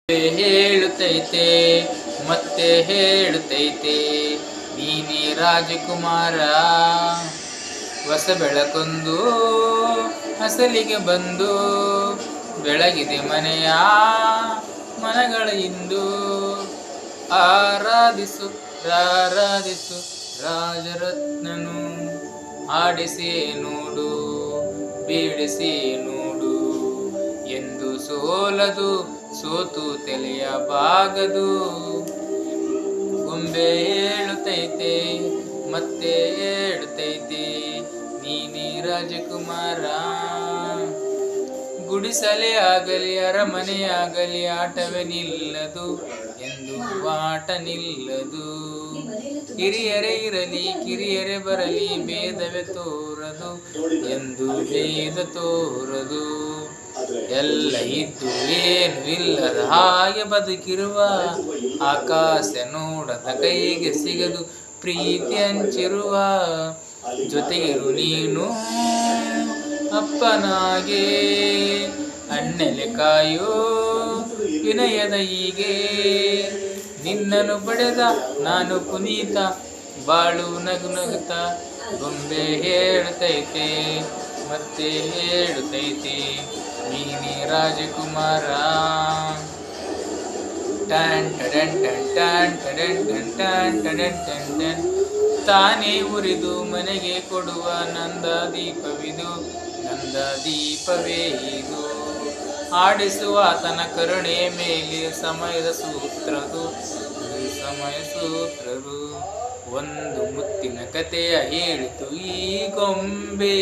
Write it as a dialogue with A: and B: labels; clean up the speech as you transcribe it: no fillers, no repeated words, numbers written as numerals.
A: ಹೇಳುತ್ತೈತೆ ಮತ್ತೆ ಹೇಳುತ್ತೈತೆ ನೀನೇ ರಾಜಕುಮಾರ. ಹೊಸ ಬೆಳಕೊಂದು ಅಸಲಿಗೆ ಬಂದು ಬೆಳಗಿದೆ ಮನೆಯ ಮನಗಳ ಇಂದು. ಆರಾಧಿಸು ರಾರಾಧಿಸು ರಾಜರತ್ನನು. ಆಡಿಸಿ ನೋಡು ಬೀಳಿಸಿ ನೋಡು ಎಂದು ಸೋಲದು ಸೋತು ತಲೆಯಬಾಗದು. ಗೊಂಬೆ ಹೇಳುತ್ತೈತೆ ಮತ್ತೆ ಹೇಳುತ್ತೈತೆ ನೀನೇ ರಾಜಕುಮಾರ. ಗುಡಿಸಲೇ ಆಗಲಿ ಅರಮನೆಯಾಗಲಿ ಆಟವೇ ನಿಲ್ಲದು ಎಂದು ಆಟ ನಿಲ್ಲದು. ಹಿರಿಯರೇ ಇರಲಿ ಕಿರಿಯರೇ ಬರಲಿ ಭೇದವೇ ತೋರದು ಎಂದು ಭೇದ ತೋರದು. ಎಲ್ಲ ಇದ್ದು ಏನು ಇಲ್ಲದ ಹಾಗೆ ಬದುಕಿರುವ ಆಕಾಶ ನೋಡದ ಕೈಗೆ ಸಿಗದು ಪ್ರೀತಿ ಹಂಚಿರುವ. ಜೊತೆಗಿರು ನೀನು ಅಪ್ಪನಾಗೆ ಅಣ್ಣಲೆ ಕಾಯೋ ವಿನಯದ ಹೀಗೆ. ನಿನ್ನನ್ನು ಪಡೆದ ನಾನು ಪುನೀತ ಬಾಳು ನಗು ನಗುತ್ತ. ಗೊಂಬೆ ಹೇಳುತ್ತೈತೆ ಮತ್ತೆ ಹೇಳುತ್ತೈತೆ ನೀನೇ ರಾಜಕುಮಾರ. ಟನ್ ಟಡನ್ ಟನ್ ಟನ್ ಟಡನ್ ಟನ್ ಟನ್ ಟಡನ್ ಟನ್ ಟನ್. ತಾನೇ ಉರಿದು ಮನೆಗೆ ಕೊಡುವ ನಂದ ದೀಪವಿದು ನಂದ ದೀಪವೇ ಇದು. ಆಡಿಸುವ ಆತನ ಕರುಣೆ ಮೇಲೆ ಸಮಯದ ಸೂತ್ರದು ಸಮಯ ಸೂತ್ರರು. ಒಂದು ಮುತ್ತಿನ ಕಥೆಯ ಹೇಳಿತು ಈ ಗೊಂಬೆ.